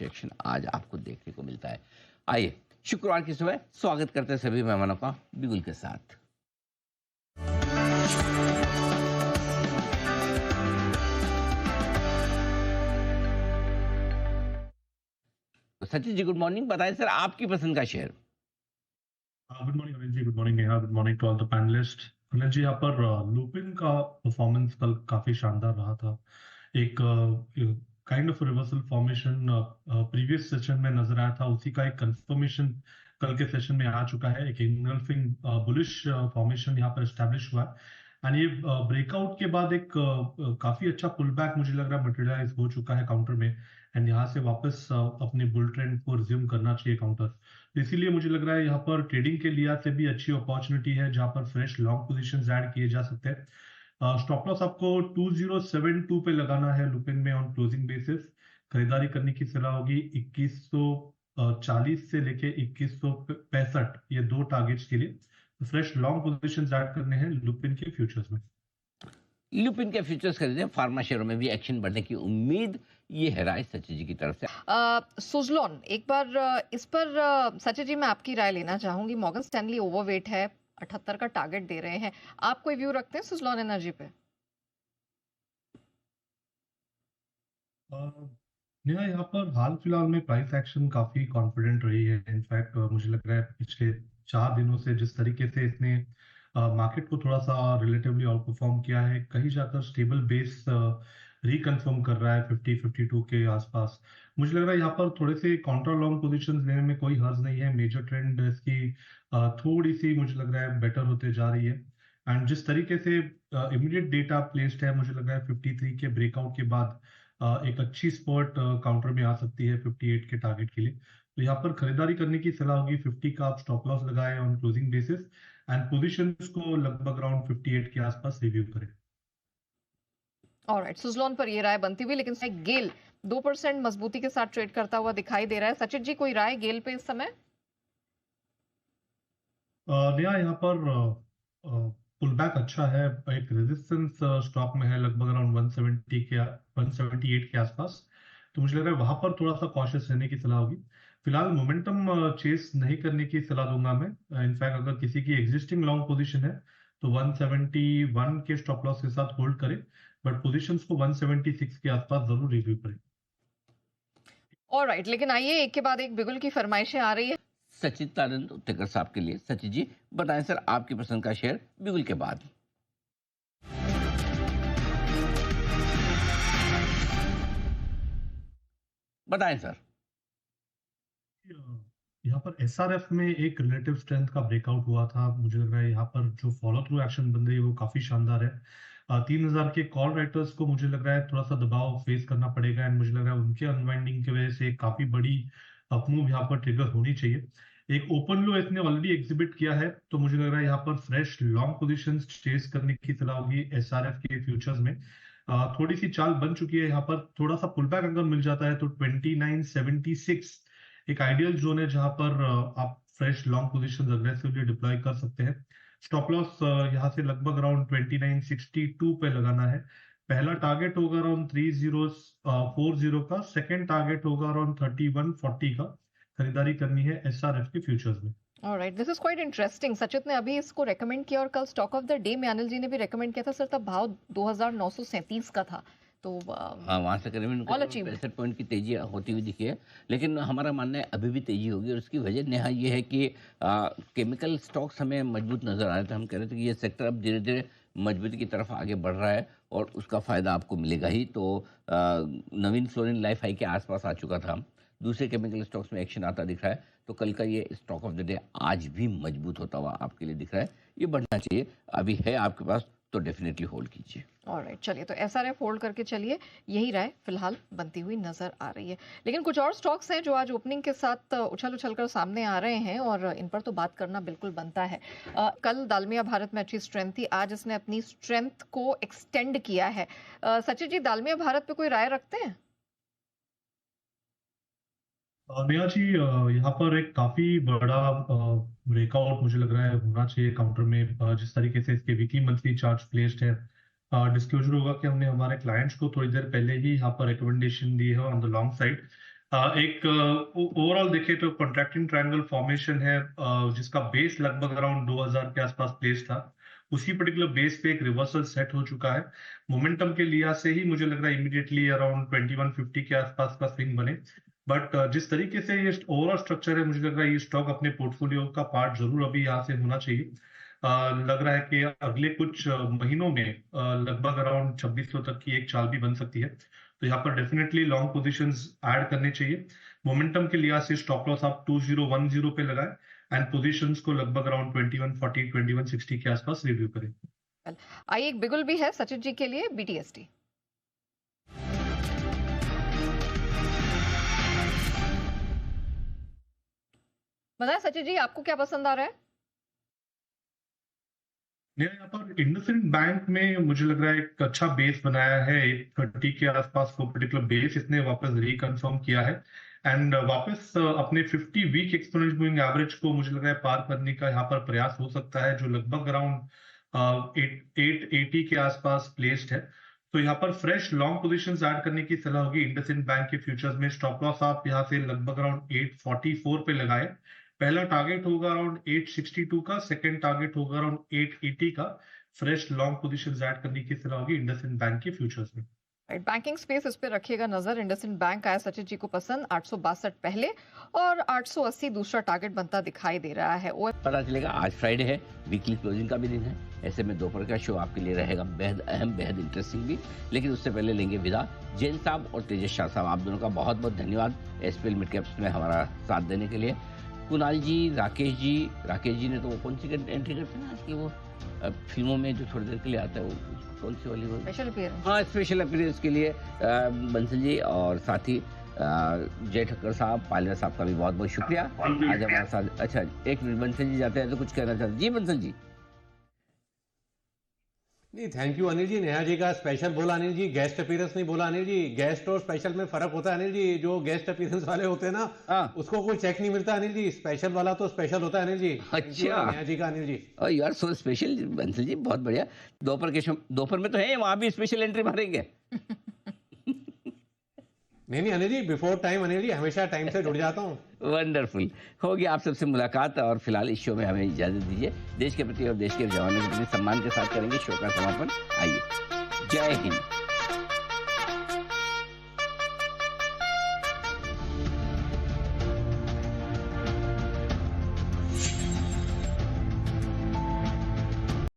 Reaction आज आपको देखने को मिलता है। आइए शुक्रवार की सुबह स्वागत करते हैं सभी मेहमानों का बिगुल के साथ। तो सचिन जी गुड मॉर्निंग, बताएं सर आपकी पसंद का share. Good morning Anil ji, good morning Neha, good morning to all the panelist. Anil ji, यहाँ पर लुपिन का परफॉर्मेंस कल काफी शानदार रहा था। एक kind of reversal formation previous session में नजर आया था, उसी का एक कंफर्मेशन कल के सेशन में आ चुका है। एक इंगल्फिंग बुलिश फॉर्मेशन यहाँ पर एस्टैब्लिश हुआ है एंड ये ब्रेकआउट के बाद एक काफी अच्छा पुल बैक मुझे लग रहा है मटेरियलाइज हो चुका है काउंटर में एंड यहाँ से वापस अपनी बुल ट्रेंड को रिज्यूम करना चाहिए काउंटर। तो इसीलिए मुझे लग रहा है यहाँ पर ट्रेडिंग के लिहाज से भी अच्छी अपॉर्चुनिटी है जहां पर फ्रेश लॉन्ग पोजीशंस ऐड किए जा सकते हैं। स्टॉप लॉस आपको 2072 पे लगाना है लुपिन में ऑन क्लोजिंग बेसिस। खरीदारी करने की सलाह होगी 2140 से लेके 2165, ये दो टारगेट्स के लिए फ्रेश लॉन्ग पोजीशंस ऐड करने हैं लुपिन के फ्यूचर्स में। लुपिन के फ्यूचर्स खरीदें, फार्मा शेयरों में भी एक्शन बढ़ने की उम्मीद, ये है राय सचिन जी की तरफ से। सुजलॉन, एक बार इस पर सचिन जी मैं आपकी राय लेना चाहूंगी। मॉर्गन स्टैनली ओवरवेट है, 78 का टारगेट दे रहे हैं, आप कोई व्यू रखते हैं सुजलॉन एनर्जी पे? नेहा, यहाँ पर हाल फिलहाल में प्राइस एक्शन काफी कॉन्फिडेंट रही है। इनफैक्ट मुझे लग रहा है पिछले 4 दिनों से जिस तरीके से इसने मार्केट को थोड़ा सा रिलेटिवली आउट परफॉर्म किया है, कहीं जाकर स्टेबल बेस रिकन्फर्म कर रहा है 50-52 के आसपास। मुझे लग रहा है यहाँ पर थोड़े से काउंटर लॉन्ग पोजीशंस लेने में कोई हर्ज नहीं है। मेजर ट्रेंड इसकी थोड़ी सी मुझे लग रहा है बेटर होते जा रही है एंड जिस तरीके से इमीडिएट डेटा प्लेस्ड है, मुझे लग रहा है 53 के ब्रेकआउट के बाद एक अच्छी स्पॉट काउंटर में आ सकती है 58 के टारगेट के लिए। तो यहाँ पर खरीदारी करने की सलाह होगी। 50 का आप स्टॉप लॉस लगाए on closing basis and positions को लगभग अराउंड 58 के आसपास रिव्यू करें। ऑलराइट, सुजलॉन पर ये राय बनती हुई, लेकिन गेल 2% मजबूती के साथ ट्रेड करता हुआ दिखाई दे रहा है। सचिन जी कोई राय गेल पे इस समय? नया यहाँ पर पुल बैक अच्छा है। एक रेजिस्टेंस स्टॉक में है लगभग अराउंड 178 के आसपास। तो मुझे लग रहा है वहां पर थोड़ा सा कॉशियस रहने की सलाह होगी। फिलहाल मोमेंटम चेस नहीं करने की सलाह दूंगा मैं। इनफैक्ट अगर किसी की एग्जिस्टिंग लॉन्ग पोजीशन है तो 171 के स्टॉप लॉस के साथ होल्ड करें, बट पोजीशंस को 176 के आसपास जरूर रिव्यू करें। ऑलराइट, लेकिन आइए एक के बाद एक बिगुल की फरमाइशें आ रही है सचिदानंद उत्तेकर साहब के लिए। सचिन जी बताएं सर आपकी पसंद का शेयर बिगुल के बाद। बताएं सर। यहाँ पर एसआरएफ में एक रिलेटिव स्ट्रेंथ का ब्रेकआउट हुआ था। मुझे लग रहा है यहाँ पर जो फॉलो थ्रू एक्शन बन रही है वो काफी शानदार है। 3000 के कॉल राइटर्स को मुझे लग रहा है थोड़ा सा दबाव फेस करना पड़ेगा एंड मुझे लग रहा है उनके अनवाइंडिंग की वजह से काफी बड़ी अपमूव यहाँ पर ट्रिगर होनी चाहिए। एक ओपन लो इसने ऑलरेडी एग्जिबिट किया है, तो मुझे लग रहा है यहाँ पर फ्रेश लॉन्ग पोजीशंस चेस करने की सलाह होगी एसआरएफ के फ्यूचर्स में। थोड़ी सी चाल बन चुकी है, यहाँ पर थोड़ा सा पुल बैक अगर मिल जाता है तो 2976 एक आइडियल जोन है जहां पर आप fresh long positions aggressively deploy कर सकते हैं। स्टॉप लॉस यहाँ से लगभग अराउंड 2962 पे लगाना है। पहला टारगेट होगा अराउंड 3040 का, सेकंड टारगेट होगा अराउंड 3140 का। खरीदारी करनी है एसआरएफ के फ्यूचर्स में। Alright, this is quite interesting. Sachit ने अभी इसको रेकमेंड किया और कल स्टॉक ऑफ द डे में अनिल जी ने भी रेकमेंड किया था सर, तब भाव 2937 का था। तो हाँ, वहाँ से करीबन 65 पॉइंट की तेजी होती हुई दिखी है, लेकिन हमारा मानना है अभी भी तेजी होगी और उसकी वजह नेहा ये है कि केमिकल स्टॉक्स हमें मजबूत नजर आ रहे थे। हम कह रहे थे कि ये सेक्टर अब धीरे धीरे मजबूती की तरफ आगे बढ़ रहा है और उसका फायदा आपको मिलेगा ही। तो नवीन फ्लोरिन लाइफ हाई के आसपास आ चुका था, दूसरे केमिकल स्टॉक्स में एक्शन आता दिख रहा है। तो कल का ये स्टॉक ऑफ द डे आज भी मजबूत होता हुआ आपके लिए दिख रहा है, ये बढ़ना चाहिए। अभी है आपके पास तो डेफिनेटली होल्ड कीजिए। ऑलराइट, चलिए तो एसआरएफ होल्ड करके चलिए, यही राय फिलहाल बनती हुई नजर आ रही है। लेकिन कुछ और स्टॉक्स हैं जो आज ओपनिंग के साथ उछल उछल कर सामने आ रहे हैं और इन पर तो बात करना बिल्कुल बनता है। कल दालमिया भारत में अच्छी स्ट्रेंथ थी, आज इसने अपनी स्ट्रेंथ को एक्सटेंड किया है। सचिन जी दालमिया भारत पे कोई राय रखते हैं? नेहा जी, यहाँ पर एक काफी बड़ा ब्रेकआउट मुझे लग रहा है होना चाहिए काउंटर में। जिस तरीके से इसके वीकली मंथली चार्ट प्लेस्ड है, डिस्क्लोजर होगा कि हमने हमारे क्लाइंट्स को थोड़ी देर पहले ही यहाँ पर रिकमेंडेशन दी है ऑन द लॉन्ग साइड। एक ओवरऑल देखें तो कॉन्ट्रैक्टिंग ट्रायंगल फॉर्मेशन है, जिसका बेस लगभग अराउंड 2000 के आसपास प्लेस था। उसी पर्टिकुलर बेस पे एक रिवर्सल सेट हो चुका है। मोमेंटम के लिहाज से ही मुझे लग रहा है इमीडिएटली अराउंड 2150 के आसपास का स्विंग बने। बट जिस तरीके से ये ओवरऑल स्ट्रक्चर है, मुझे लग रहा है ये स्टॉक अपने पोर्टफोलियो का पार्ट जरूर अभी यहाँ से होना चाहिए। लग रहा है कि अगले कुछ महीनों में लगभग अराउंड 2600 तक की एक चाल भी बन सकती है। तो यहाँ पर डेफिनेटली लॉन्ग पोजीशंस ऐड करने चाहिए। मोमेंटम के लिहाज से स्टॉप लॉस आप 2010 पे लगाएं एंड पोजीशंस को लगभग अराउंड 2140 2160 के आसपास रिव्यू करें। आइए, एक बिगुल भी है सचिन जी के लिए, BTST। बताएं सचिन जी, आपको क्या पसंद आ रहा है? यहाँ पर इंडसइंड बैंक में मुझे लग रहा है एक अच्छा बेस बनाया है। 830 के आसपास को पर्टिकुलर बेस इसने वापस रिकन्फर्म किया है एंड वापस अपने 50 वीक एक्सपोनेंशियल मूविंग एवरेज को मुझे लग रहा है पार करने का यहाँ पर प्रयास हो सकता है, जो लगभग अराउंड 880 के आसपास प्लेस्ड है। तो यहाँ पर फ्रेश लॉन्ग पोजीशंस ऐड करने की सलाह होगी इंडसइंड बैंक के फ्यूचर्स में। स्टॉप लॉस आप यहाँ से लगभग अराउंड 844 पे लगाए। पहला टारगेट होगा अराउंड 862 का, सेकंड टारगेट होगा अराउंड 880 का। फ्रेश लॉन्ग पोजीशंस ऐड करने की सलाह होगी इंडसइंड बैंक के फ्यूचर्स में। बैंकिंग स्पेस, इस पे रखिएगा नजर। इंडसइंड बैंक आया सचिन जी को पसंद, 862 पहले और 880 दूसरा टारगेट बनता दिखाई दे रहा है। पता चलेगा। आज फ्राइडे है, वीकली क्लोजिंग का भी दिन है। ऐसे में दोपहर का शो आपके लिए रहेगा बेहद अहम, बेहद इंटरेस्टिंग भी। लेकिन उससे पहले लेंगे विदा। जैन साहब और तेजस शाह साहब, आप दोनों का बहुत बहुत धन्यवाद SPL मिड कैप्स में हमारा साथ देने के लिए। कुणाल जी, राकेश जी ने तो वो कौन सी एंट्री करते हैं आज की, वो फिल्मों में जो थोड़ी देर के लिए आता है, वो कौन सी वाली, वो स्पेशल अपीयरेंस। हाँ, स्पेशल अपीयरेंस के लिए बंसल जी और साथ ही जय ठक्कर साहब, पालिया साहब का भी बहुत बहुत शुक्रिया आज हमारे साथ। अच्छा, एक मिनट, बंसल जी जाते हैं तो कुछ कहना चाहते हैं? जी बंसल जी। नहीं, थैंक यू अनिल जी। नेहा जी का स्पेशल बोला अनिल जी, गेस्ट अपीयरेंस नहीं बोला अनिल जी। गेस्ट और स्पेशल में फर्क होता है अनिल जी। जो गेस्ट अपीयरेंस वाले होते हैं ना, उसको कोई चेक नहीं मिलता अनिल जी। स्पेशल वाला तो स्पेशल होता है अनिल जी। अच्छा, नेहा जी का Anil ji. You are so special Bansal ji, बहुत बढ़िया। दोपहर में तो है, वहां भी स्पेशल एंट्री मारेंगे। नहीं अनिल जी, बिफोर टाइम अनिल जी, हमेशा टाइम से जुड़ जाता हूँ। वंडरफुल। होगी आप सबसे मुलाकात और फिलहाल इस शो में हमें इजाजत दीजिए। देश के प्रति और देश के जवानों के प्रति सम्मान के साथ करेंगे शो का समापन। आइए, जय हिंद।